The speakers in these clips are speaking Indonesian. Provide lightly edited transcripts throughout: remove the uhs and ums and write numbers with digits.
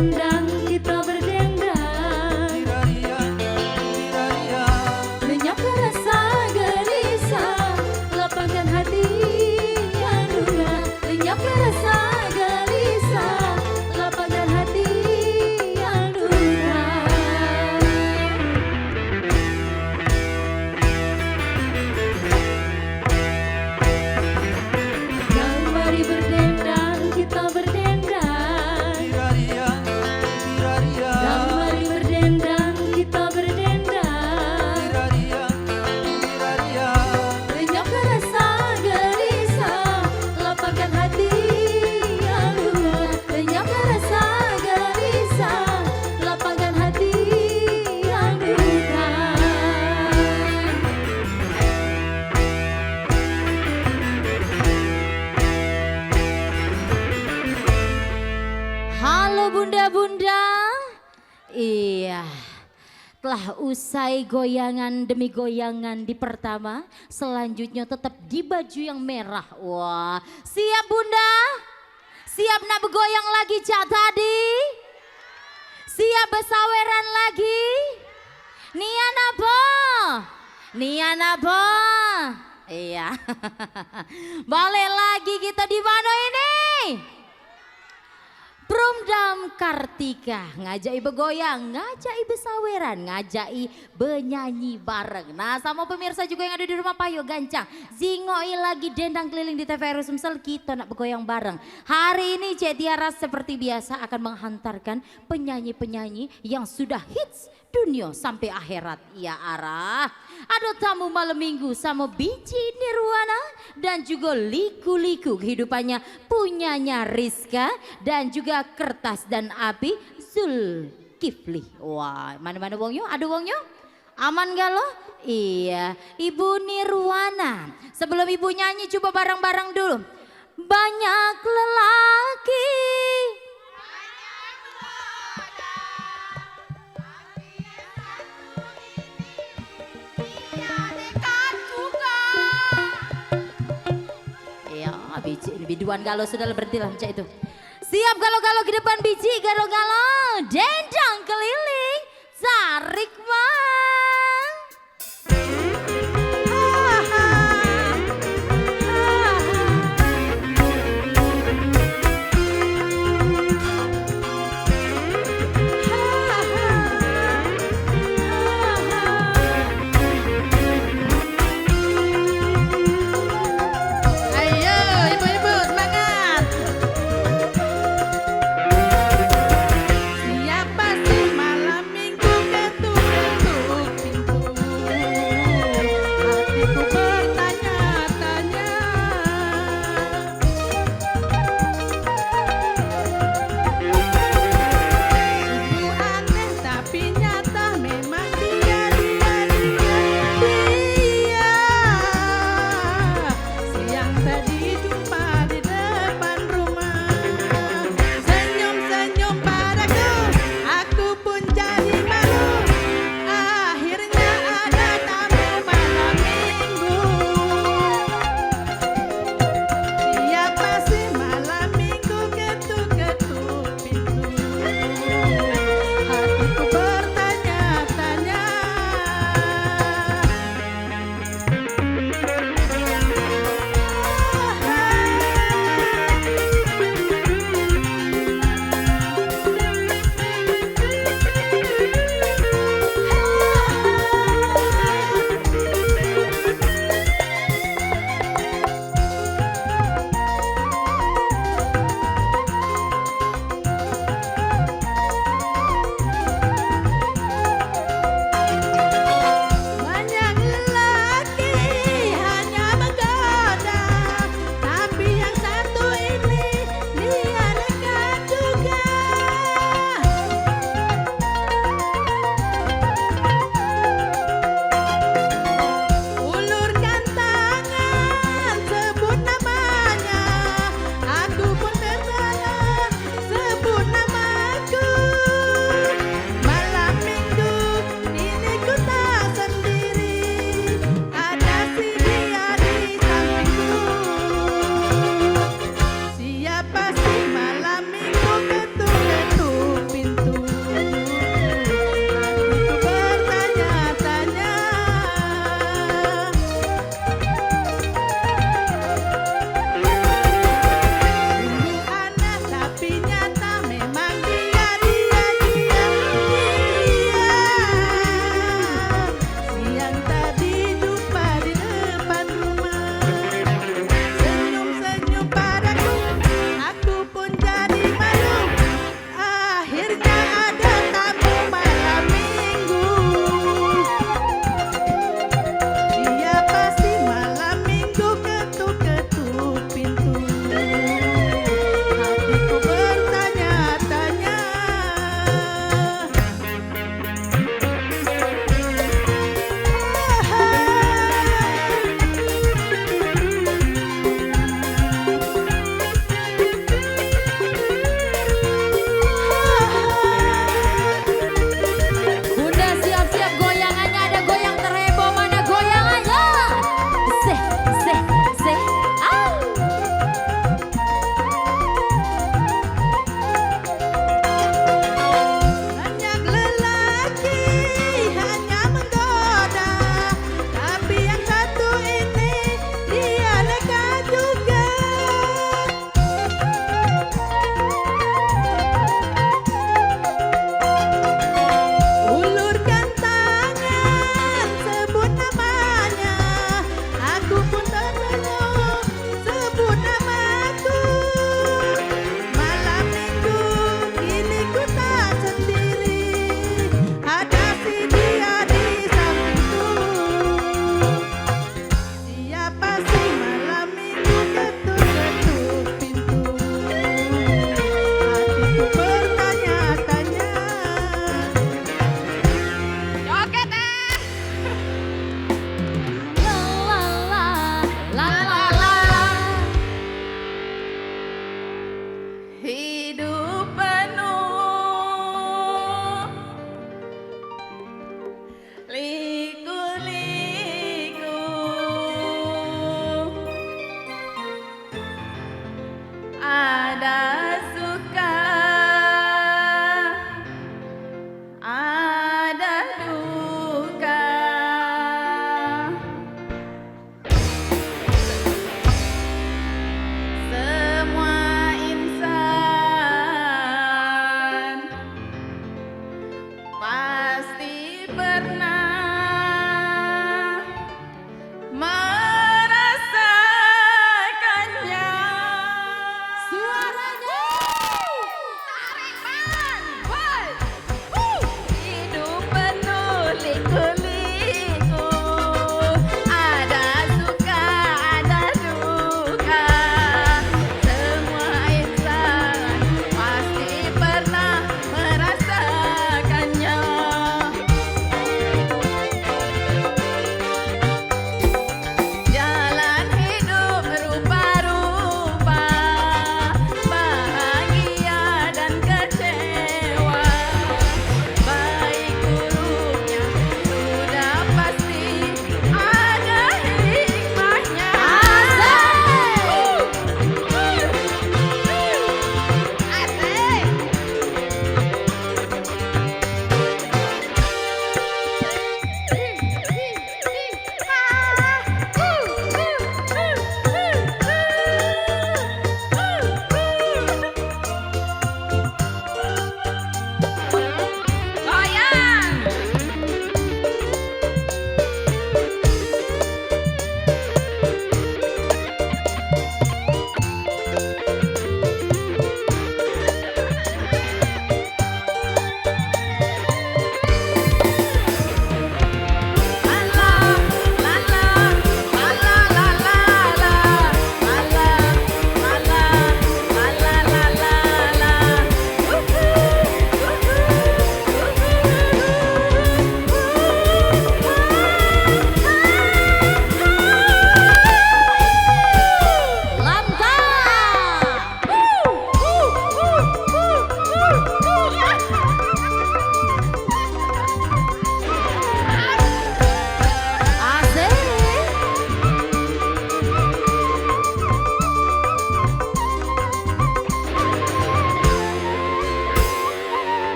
berdendang, kita berdendang. Lenyapkan rasa gelisah, lapangkan hati yang duka. Lenyapkan rasa gelisah, lapangkan hati yang duka. Dan mari berdendang, kita berdendang. Dan mari berdendang, kita berdendang. Lenyapkan rasa gelisah, lapangkan hati yang duka. Lenyapkan rasa gelisah, lapangkan hati yang duka. Halo bunda-bunda. Iya. Telah usai goyangan demi goyangan di pertama, selanjutnya tetap di baju yang merah. Wah, siap bunda? Siap nak bergoyang lagi cak tadi? Siap bersaweran lagi? Nian apa? Nian apa? Iya. Balik lagi kita di mana ini? Promdam Kartika, ngajai bergoyang, ngajai bersaweran, ngajai bernyanyi bareng. Nah sama pemirsa juga yang ada di rumah Payo Gancang, zingoi lagi dendang keliling di TVRI Sumsel, kita nak bergoyang bareng. Hari ini Cek Tiara seperti biasa akan menghantarkan penyanyi-penyanyi yang sudah hits dunia sampai akhirat. Ya arah, ada tamu malam minggu sama Biji Nirwana dan juga liku-liku kehidupannya punyanya Rizka dan juga Kertas dan Api Zulkifli. Wah, mana-mana wongnya? Ada wongnya? Aman gak lo? Iya, Ibu Nirwana. Sebelum ibu nyanyi coba bareng-bareng dulu. Banyak lelaki. Biji ini biduan galau sudah berhenti lah macam itu. Siap galau-galau ke depan biji, galau-galau dendang keliling tarik bang. Siapa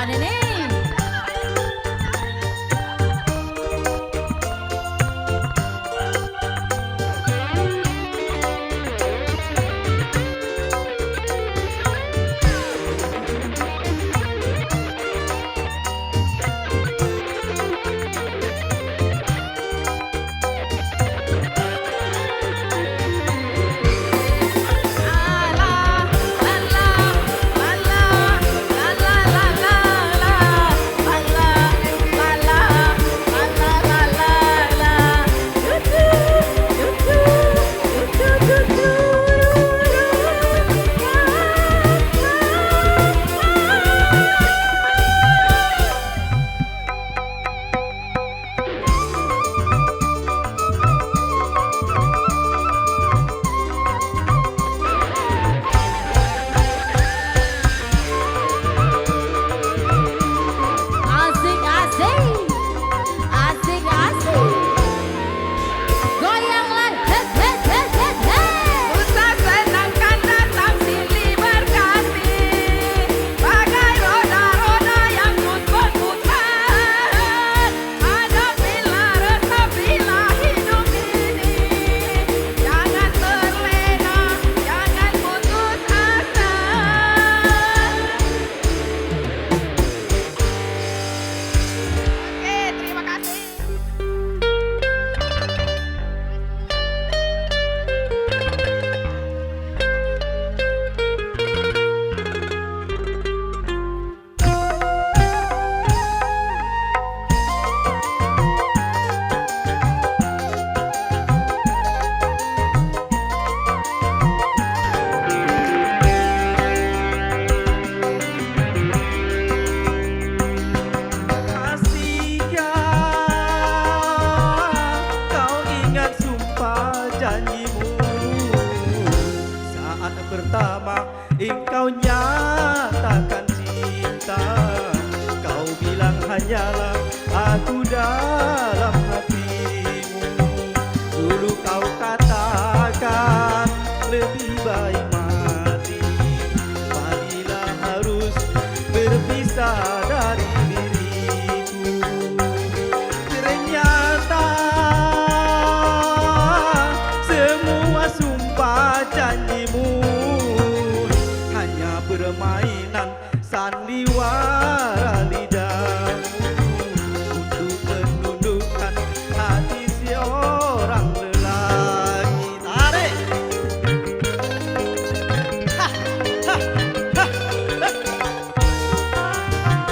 depan ini. Asik asik, asik asik. Goyang lagi, het het het het het. Usah senangkan datang silih berganti, bagai roda-roda yang terus berputar. Hadapilah, resapilah hidup ini, jangan terlena, jangan putus asa. Oke, terima kasih. Kasihnya kau ingat sumpah janjimu saat pertama engkau nyatakan cinta. Kau bilang hanyalah aku dalam hatimu. Dulu kau katakan lebih baik mati apabila harus berpisah dari diriku. Ternyata semua sumpah janjimu hanya permainan sandiwara lidahmu untuk menundukkan hati seorang lelaki. Tarik! Ha, ha, ha, ha.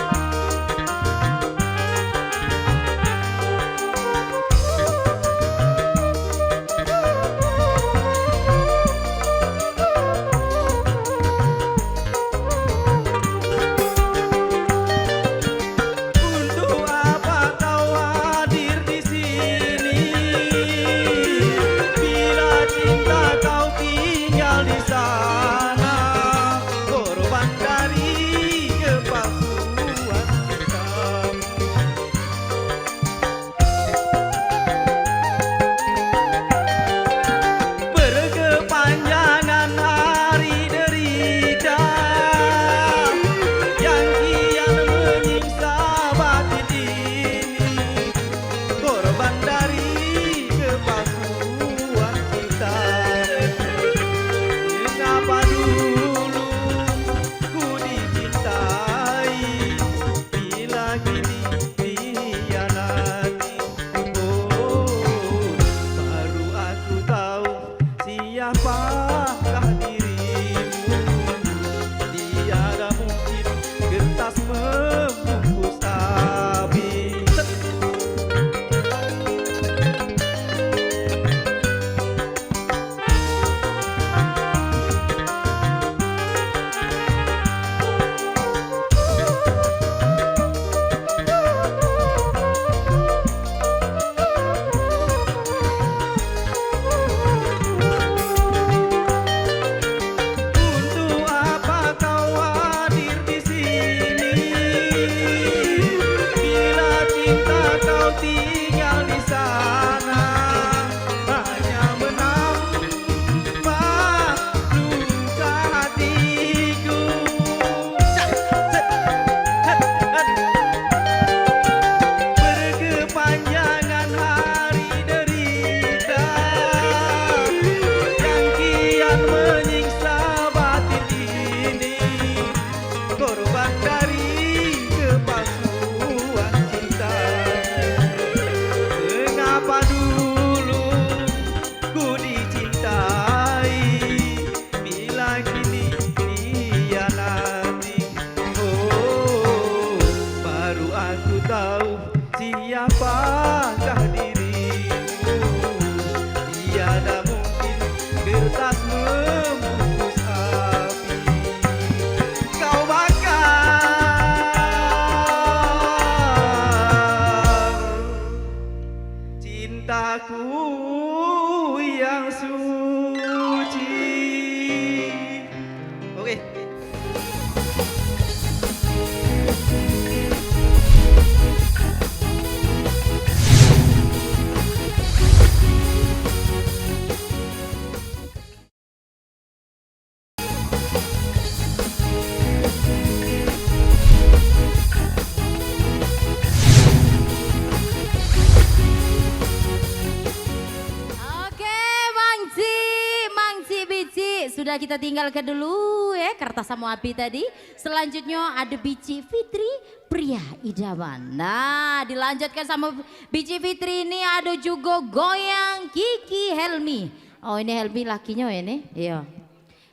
kita tinggalkan dulu ya kertas sama api tadi. Selanjutnya ada Bici Fitri, pria idaman. Nah dilanjutkan sama Bici Fitri ini ada juga goyang Kiki Helmi. Oh ini Helmi lakinya ya ini. Iya.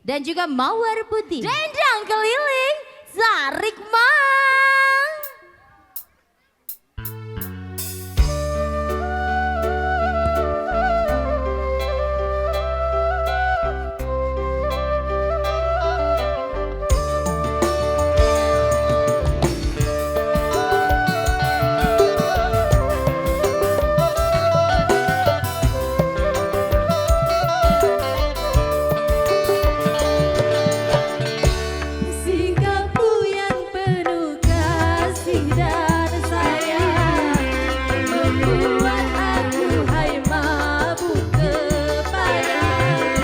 Dan juga Mawar Putih. Dendang keliling Zarik Mang. Sikapmu yang penuh kasih dan sayang membuat aku hai mabuk kepayang.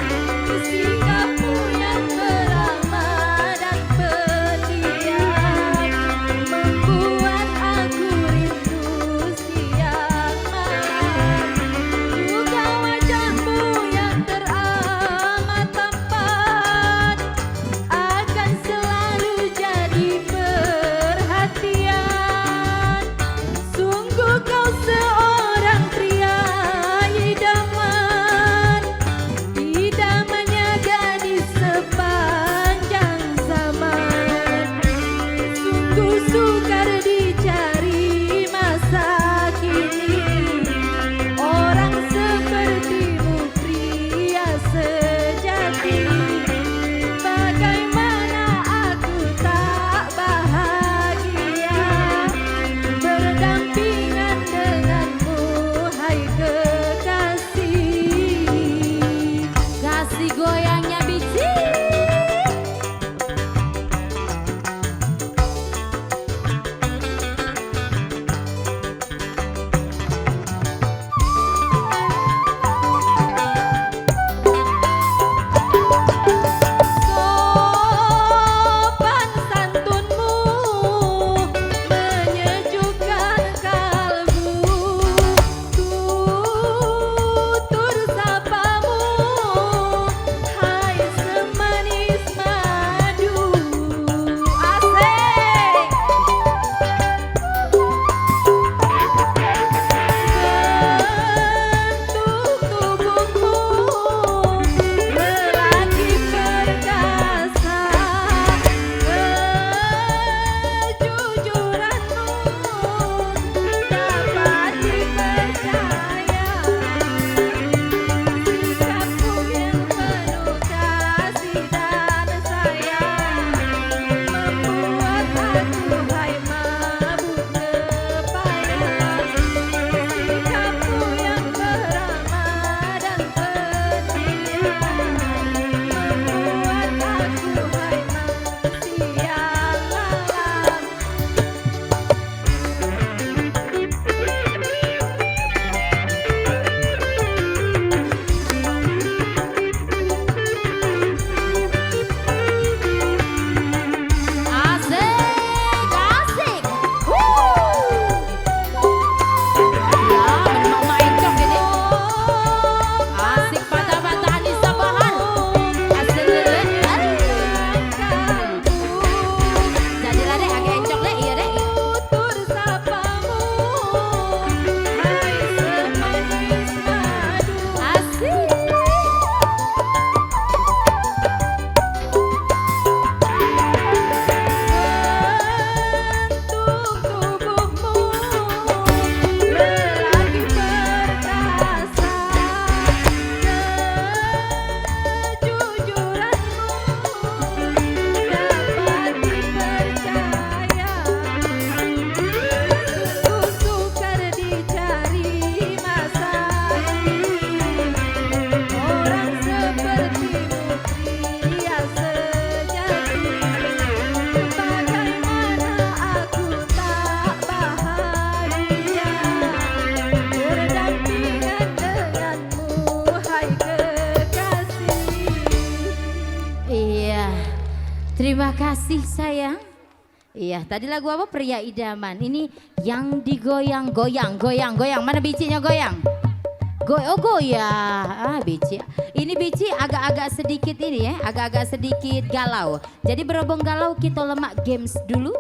Sikapmu yang beramah dan pendiam membuat aku rindu siang malam. Juga wajahmu yang teramat tampan akan selalu jadi perhatian. Sungguh kau seorang pria idaman, idamannya gadis sepanjang zaman. Sungguh sukar dicari masa kini, orang sepertimu pria sejati. Bagaimana aku tak bahagia berdampingan denganmu hai kekasih. Kasih goyangnya Bici. Sopan santunmu menyejukkan kalbu, tutur sapamu hai semanis madu. Asik. Bentuk tubuhmu lelaki perkasa, kejujuranmu dapat dipercaya. Sikapmu yang penuh kasih dan sayang membuat aku hai mabuk kepayang. Sikapmu yang beramah dan pendiam membuat aku hai siang malam. Asik, asik. Ya, memang main dong ini. Asik patah-patahan di Sabahan. Asik lele. Jadilah deh agak encok deh, iya deh. Tutur sapamu hai semanis madu. Asik. Bentuk tubuhmu lelaki perkasa, kejujuranmu dapat dipercaya. Sungguh sukar dicari masa kini, orang sepertimu pria sejati. Bagaimana aku tak bahagia berdampingan denganmu hai kekasih. Iya. Terima kasih sayang. Iya, tadi lagu apa? Pria Idaman. Ini yang digoyang, goyang, goyang, goyang. Mana bicinya goyang? Oh goyah. Bici. Ini Bici agak-agak sedikit ini ya, agak-agak sedikit galau. Jadi berhubung galau kita lemak games dulu.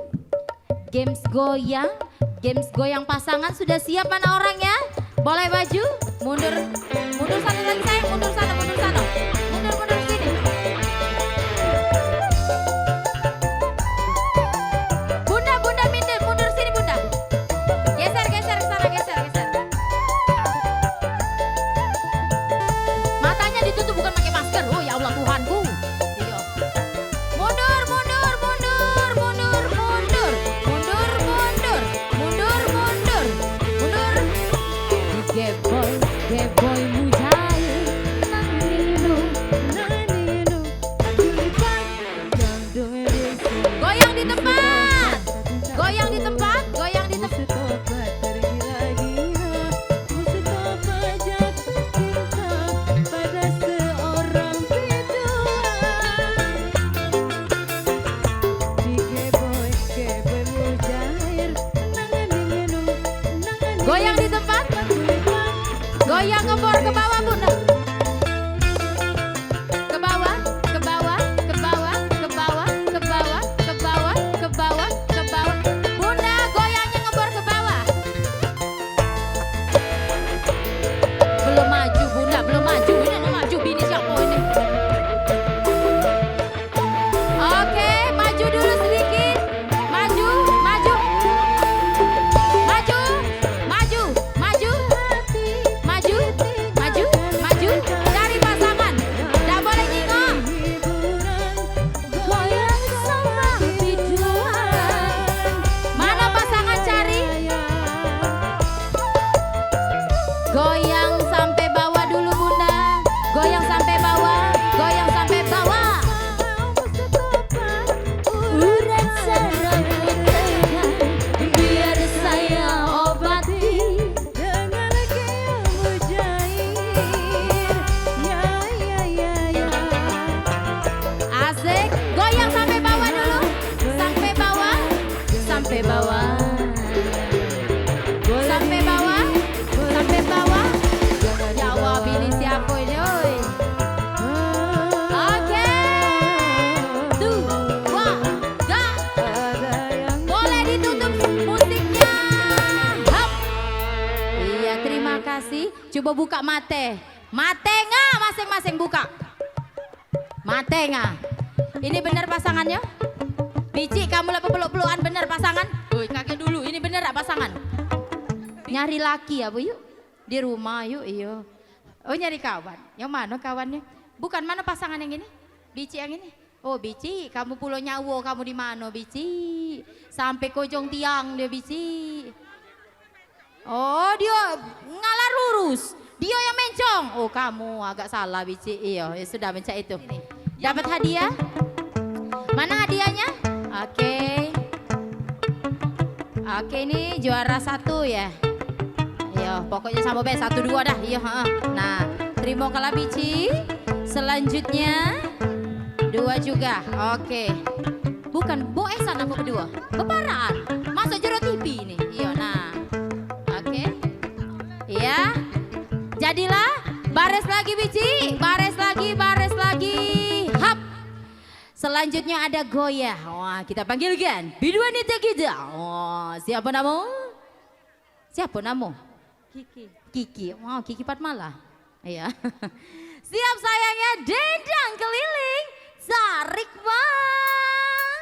Games goyang pasangan sudah siap mana orangnya? Boleh maju, mundur, mundur sana lagi sayang, mundur sana, mundur sana, mundur sini. Bunda mundur sini bunda. Geser ke sana, geser. Matanya ditutup bukan pakai masker. Oh ya Allah Tuhanku. Iya. Mundur. Geboy mujair nang nino. Goyang di tempat. Goyang di tempat. Goyang ngebor ke bawah bunda. Ke bawah. Bunda goyangnya ngebor ke bawah. Belum maju bunda, belum maju. Ini mau maju bini siapa ini? Oke, maju dulu sedikit. Maju. Cari pasangan. Nggak boleh nyingok. Mana pasangan cari? Goyang sampai bawah dulu bunda. Goyang sampai bawah. Urat saraf bertekan, biar saya obati. Asik, goyang sampai bawah dulu. Sampai bawah. Jawab ini siapa ini, oi. Oke. 2, 3. Boleh ditutup musiknya. Hap. Iya, terima kasih. Coba buka mate. Matenya masing-masing buka. Matenya. Ini benar pasangannya? Bici, kamu lah peluk-pelukan bener pasangan? Woi, kakek dulu, ini bener gak pasangan? Nyari laki ya Bu yuk? Di rumah yuk, iyo. Oh nyari kawan, yang mana kawannya? Bukan, mana pasangan yang ini? Bici yang ini? Oh Bici, kamu pulau nyawo, kamu di mana Bici? Sampai kojong tiang dia Bici. Oh dia ngalah lurus, dia yang mencong. Oh kamu agak salah Bici, iya ya sudah mencak itu. Dapat hadiah? Mana hadiahnya? Oke, ini juara 1 ya. Iya, pokoknya sama B 1, 2 dah. Iya, nah, terima kasih Bici. Selanjutnya 2 juga. Oke. Bukan boesan apa berdua? Beparaan. Masuk jero TV ini. Iya, nah. Oke. Iya. Jadilah baris lagi Bici. Baris lagi. Hap. Selanjutnya ada goyah. Wah, kita panggilkan biduan itu kita. Oh, siapa namamu? Kiki. Wow, Kiki Fatmala. Iya. Siap sayangnya, dendang keliling. Tarik bang.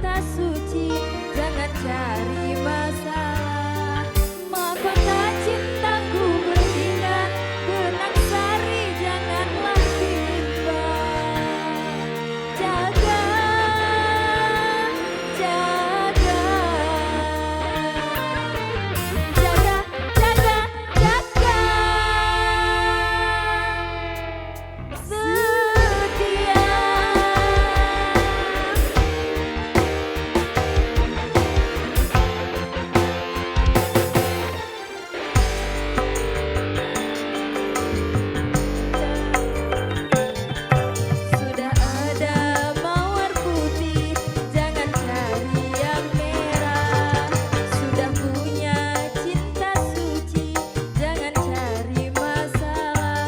cinta suci, jangan cari masalah. Mahkota cintaku berikan, benang sari janganlah timbang. Jaga, jaga, jaga, jaga, jaga. Setia. Sudah ada mawar putih, jangan cari yang merah. Sudah punya cinta suci, jangan cari masalah.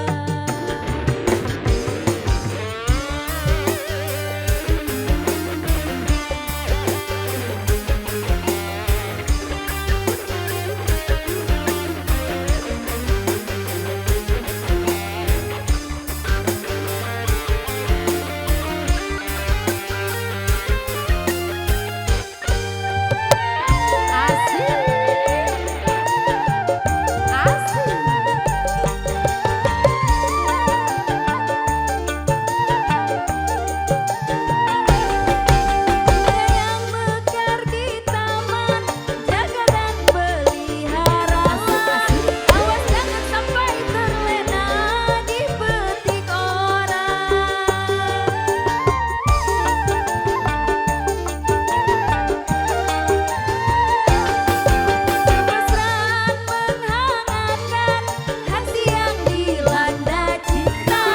Yang mekar di taman, jaga dan peliharalah. Awas jangan sampai terlena dipetik orang. Kemesraan menghangatkan hati yang dilanda cinta.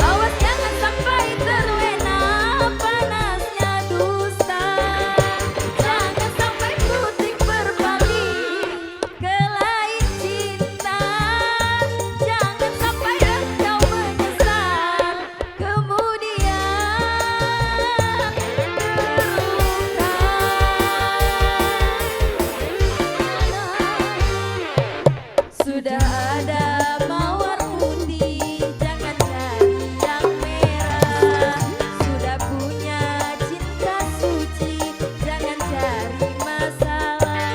Awas jangan sampai terlena panasnya dusta. Jangan sampai putih berpaling ke lain cinta. Jangan sampai engkau menyesal kemudian terluka. Sudah ada mawar putih, jangan cari yang merah. Sudah punya cinta suci, jangan cari masalah.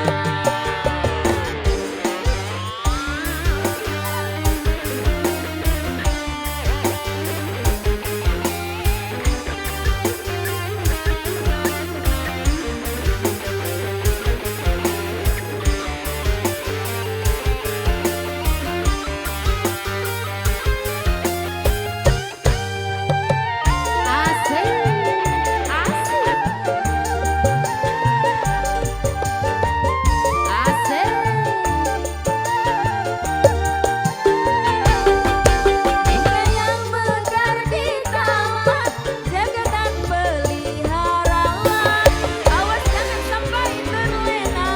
Yang mekar di taman, jaga dan peliharalah. Awas jangan sampai terlena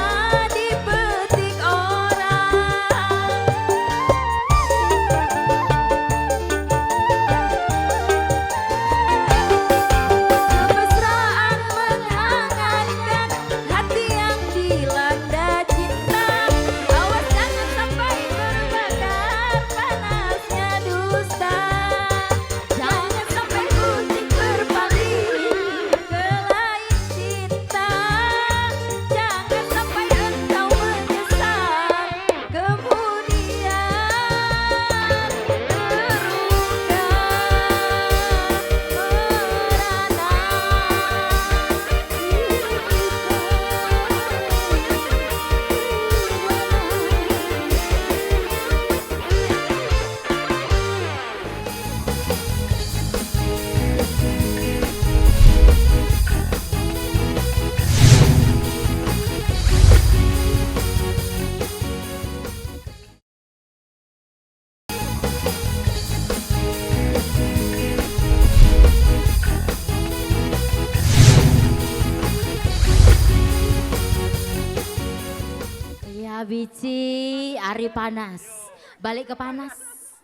dipetik orang. Kemesraan menghangatkan hati yang dilanda cinta. Awas jangan sampai terbakar panasnya dusta. Jangan sampai putih berpaling ke lain cinta. Jangan sampai engkau menyesal kemudian Ya Bici, hari panas, balik ke panas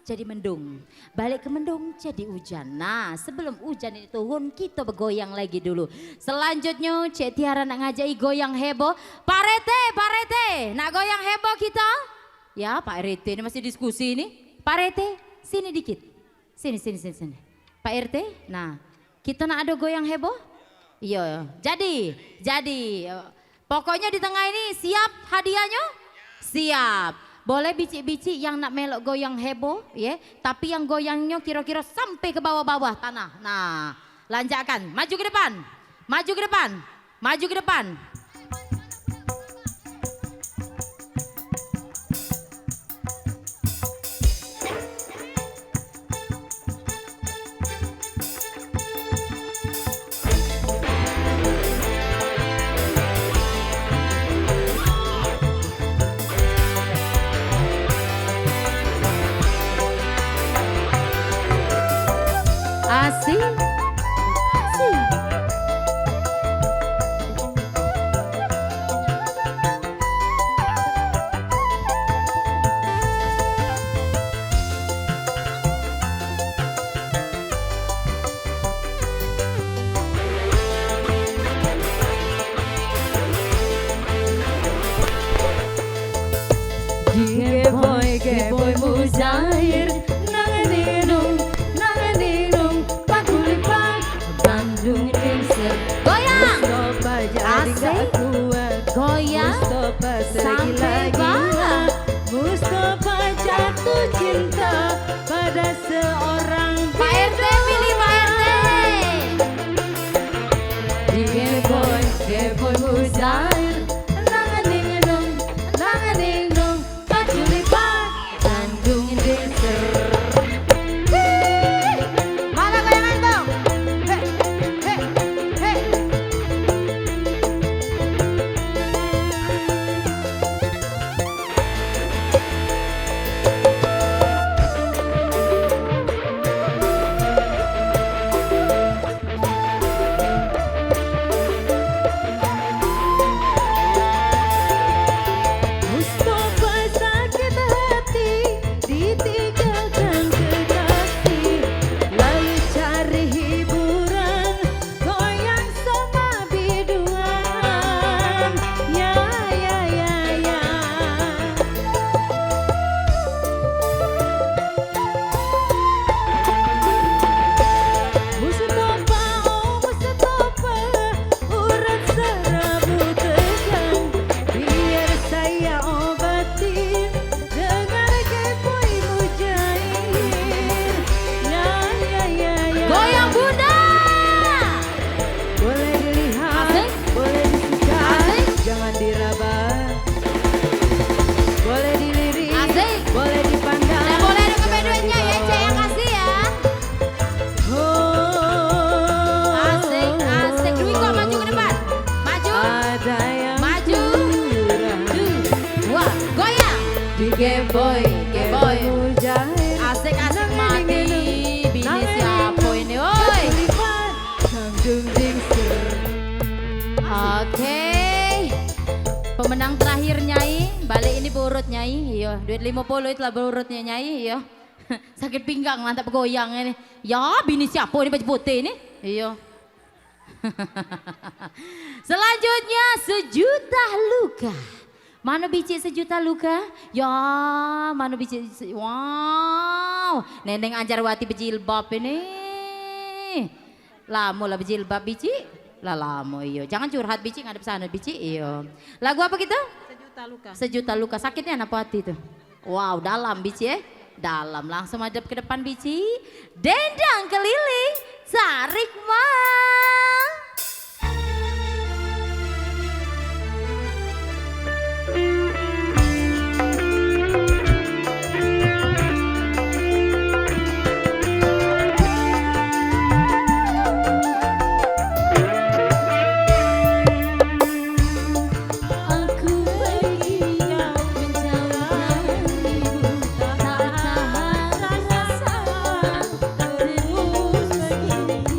jadi mendung, balik ke mendung jadi hujan. Nah sebelum hujan ini turun kita bergoyang lagi dulu. Selanjutnya Cek Tiara nak ngajai goyang heboh. Pak Rete, nak goyang heboh kita? Ya Pak Rete ini masih diskusi ini. Pak Rete sini dikit, sini. Pak RT, nah kita nak ada goyang heboh? Iya, jadi. Pokoknya di tengah ini siap hadiahnya? Siap. Boleh bicik-bicik yang nak melok goyang heboh, ya. Tapi yang goyangnya kira-kira sampai ke bawah-bawah tanah. Nah, lanjakan. Maju ke depan. Maju ke depan. Maju ke depan. Asik, asik. Geboy mujair nanganinung pakulipan Bandung Dingser Goyang. Mustafa jadi Asik. gak kuat Goyang. Mustafa Sampai tergila-gila Mustafa jatuh cinta pada seorang Pak RT pilih Pak RT. Geboy mujair nanganinung pakulipan Bandung Dingser Mana goyangan dong? Mustafa sakit hati ditinggalkan kekasih lalu cari hiburan goyang sama biduan ya Mustafa urat serabu tegang biar saya obatin dengan Geboy mujair ya Goyang Bunda. boleh dilihat Asik. boleh disuka Asik. jangan diraba boleh dilirik Asik. boleh dipandang Nah, boleh ada jangan duitnya ya, dibawa. Cek yang kasih ya. Oh, Asik, asik. Dwi kok maju ke depan. Maju. ada yang Maju. kurang Wah, goyang. di Geboy Geboy. mujair Asik mati. Bini siapa ini, oi? Bandung Dingser Oke. Pemenang terakhir Nyai, balik ini berurut Nyai. Iya, duit 50 itulah berurutnya Nyai, iya. Sakit pinggang mantap goyang ini. Ya, bini siapa ini baju putih ini? Iya. Selanjutnya sejuta luka. Mana biji sejuta luka? Ya, mana biji? Wow, Neneng Anjarwati berjilbab ini. Lama lah berjilbab biji. Lah lama iyo. Jangan curhat biji ngadep sana biji iyo. Lagu apa kita? Sejuta luka. Sejuta luka. Sakitnya apa hati tuh? Wow, dalam biji ya. Dalam. Langsung madep ke depan biji. Dendang keliling. Tarik mal. Aku pergi menjauh darimu tak tahan rasa terus begini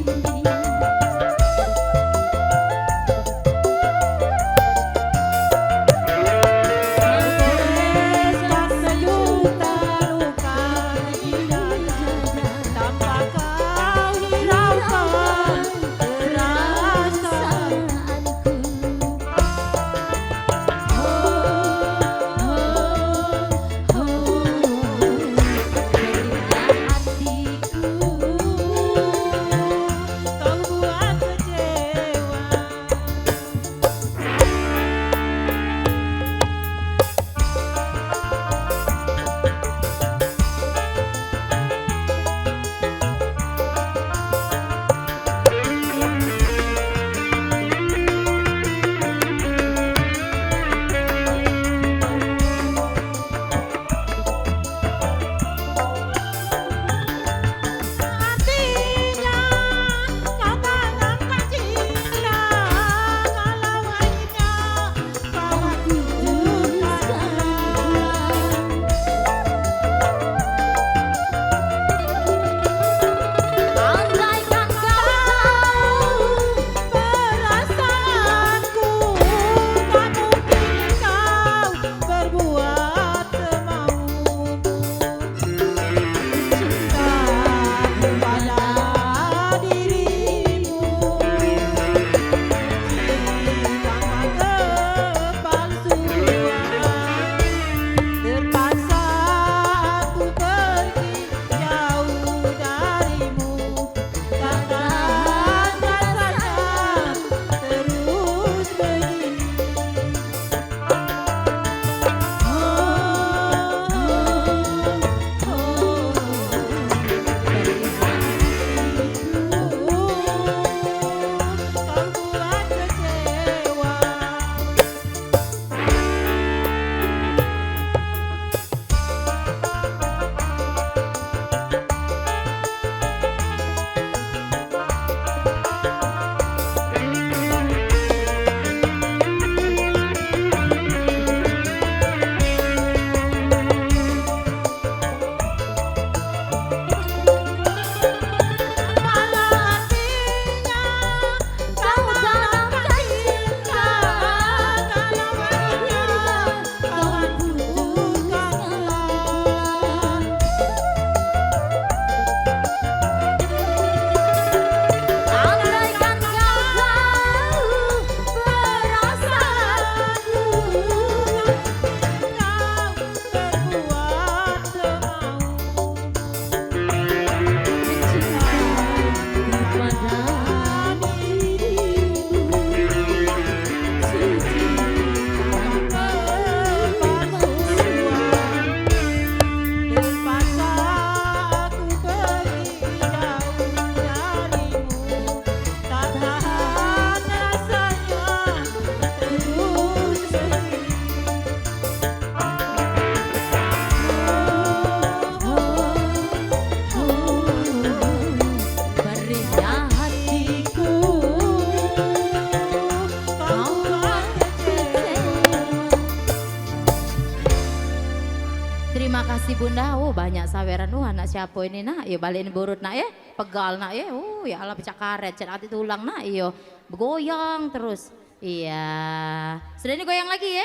kasih bunda. Oh banyak saweran. Anak siapa ini nak? Iyo balikin burut nak ya. Pegal nak ya. Oh ya Allah pecah karet. Cek hati tulang nak. Iyo bergoyang terus. Iya. Sudah ini goyang lagi ya.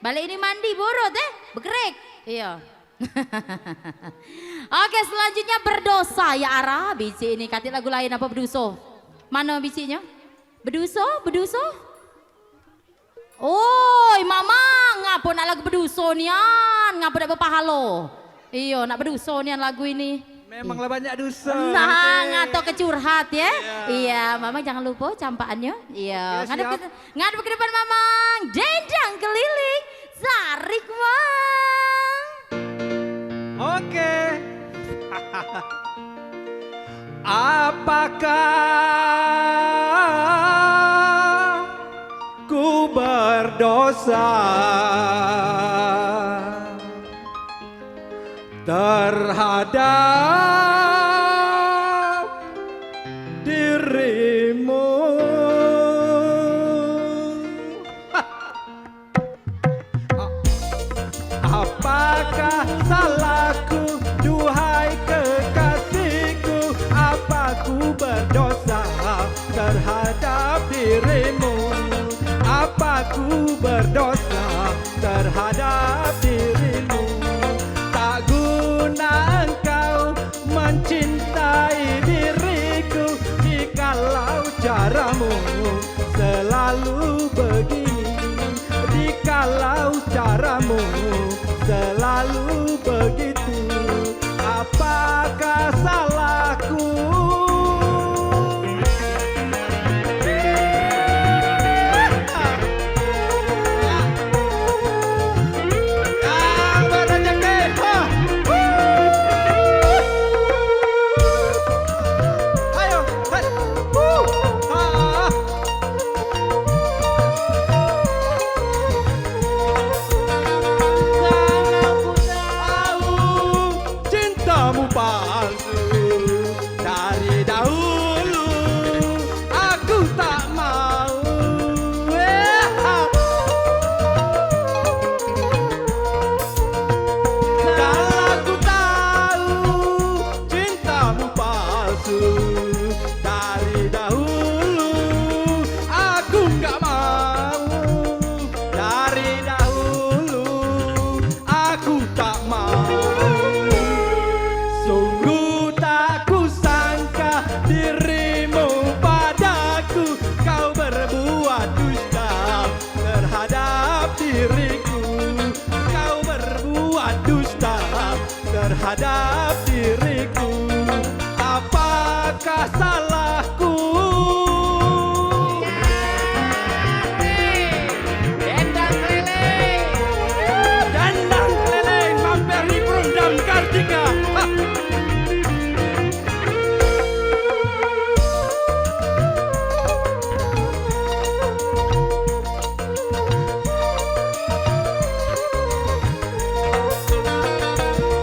Balik ini mandi burut bergerak. Iya. Oke selanjutnya berdosa ya Ara. Bisi ini katik lagu lain apa berduso? Mana bisinya? Berduso? Berduso? Oi mama ngapa nak lagu berduso nian? Ngapa nak berpahalo? Iyo nak berduso nian lagu ini. Memanglah banyak dosa. Nah ngato kecurhat ya. Iya mama jangan lupa campaannya. Iya ngadep ke depan mamang. Dendang keliling. Sarik mang. Oke. Apakah ku berdosa terhadap dirimu? Apakah salahku, duhai kekasihku? Apa ku berdosa terhadap dirimu? Apa ku berdosa terhadap dirimu? Tak guna engkau mencintai diriku jikalau caramu selalu begini. Jikalau caramu selalu begitu, apakah salahku? Yang berrejeki, ayo, cintamu palsu dari dahulu, aku tak mau. Kalau aku tahu cintamu palsu dari dahulu, aku gak mau. Dari dahulu, aku tak mau. Sungguh tak kusangka dirimu padaku, kau berbuat dusta terhadap diriku. Kau berbuat dusta terhadap diriku. Apakah salahku? Dendang keliling, dendang keliling, mampir di Perundang Kartika.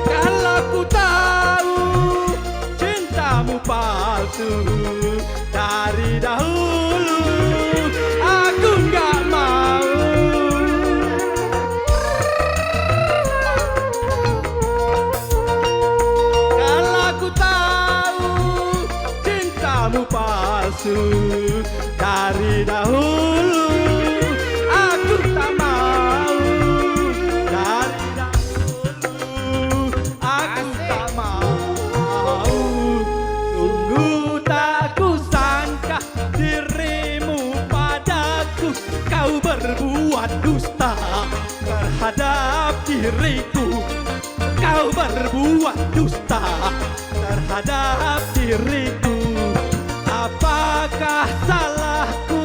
Kalau ku tahu cintamu palsu dari dahulu, aku gak mau. Kalau ku tahu cintamu palsu dari dahulu, aku tak mau. Dari dahulu, aku tak mau. Sungguh tak kusangka dirimu padaku, kau berbuat dusta terhadap diriku. Kau berbuat dusta terhadap diriku. Apakah salahku?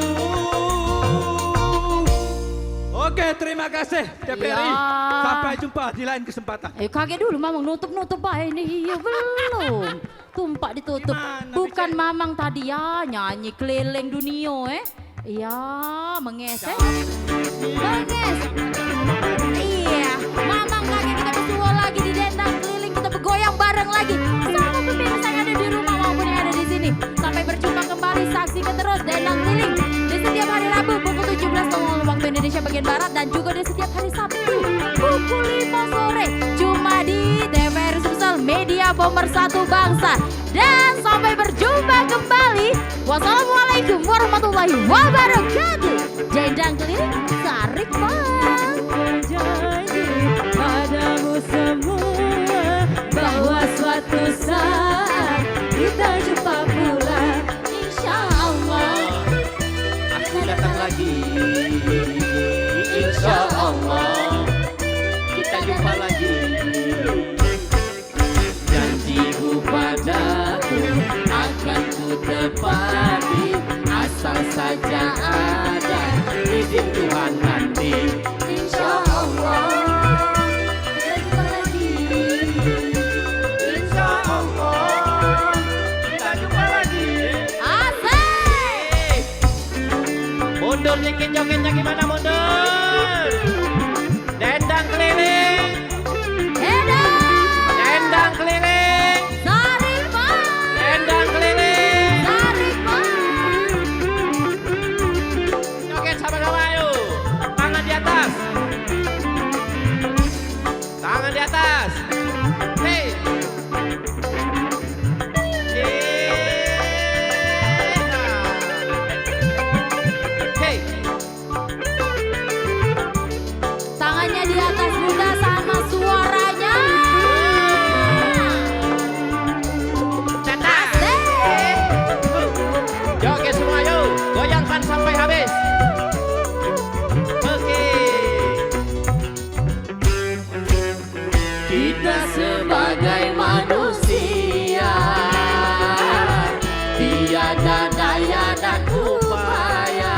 Oke, terima kasih TPRI. Ya. Sampai jumpa di lain kesempatan. Ayo kaget dulu mamang nutup baik ini. Iya belum. Tumpak ditutup. Gimana, Bukan mamang tadi ya nyanyi keliling dunia Iya mengesek. Menges. Iya. Mamang kaget kita bersua lagi di dendang keliling, kita bergoyang bareng lagi sama pemirsa yang ada di rumah maupun yang ada di sini. Sampai berjumpa kembali, saksikan terus dendang keliling di setiap hari Rabu pukul 17.00 waktu Indonesia bagian Barat dan juga di setiap hari Sabtu pukul 5 sore cuma di Indonesia, pemersatu bangsa. Dan sampai berjumpa kembali. Wassalamualaikum warahmatullahi wabarakatuh. Jendang keliling tarik bang. Berjanji padamu semua bahwa suatu saat kita jumpa pula, insya Allah. Aku datang lagi, insya Allah kita jumpa lagi. Janjiku padaku akan ku tepati, asal saja ada izin Tuhan nanti. Insya Allah kita jumpa lagi. Insya Allah kita jumpa lagi. Asik. Mundur dikit jogetnya gimana mundur? Dendang keliling, Edan. dendang keliling, Tarik bang. dendang keliling. Tarik bang. Joget sama-sama yuk. Tangan di atas. Tangan di atas. Hei. Hei. Tangannya di atas bunda sama suaranya. Catat. Joget semua yuk. Goyangkan sampai habis. Oke. Kita sebagai manusia tiada daya dan upaya.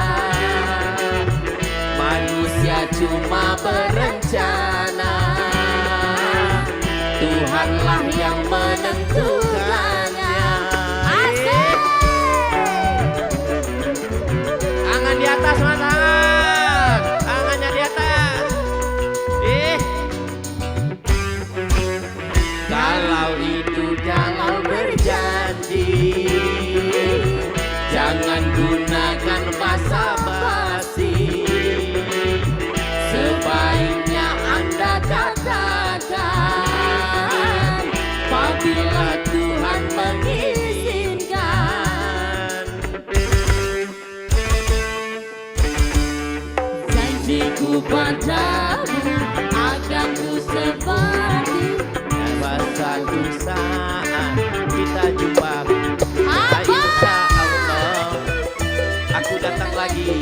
Manusia cuma berencana, Tuhanlah yang menentukannya. Asik. Tangan di atas mana? Tangannya di atas. Kalau itu jangan berjanji, jangan gunakan basa-basi. Sebaiknya Anda katakan apabila Tuhan mengizinkan. Janjiku padamu akan ku sepati, satu saat kita jumpa. Apa? Insya Allah aku datang lagi.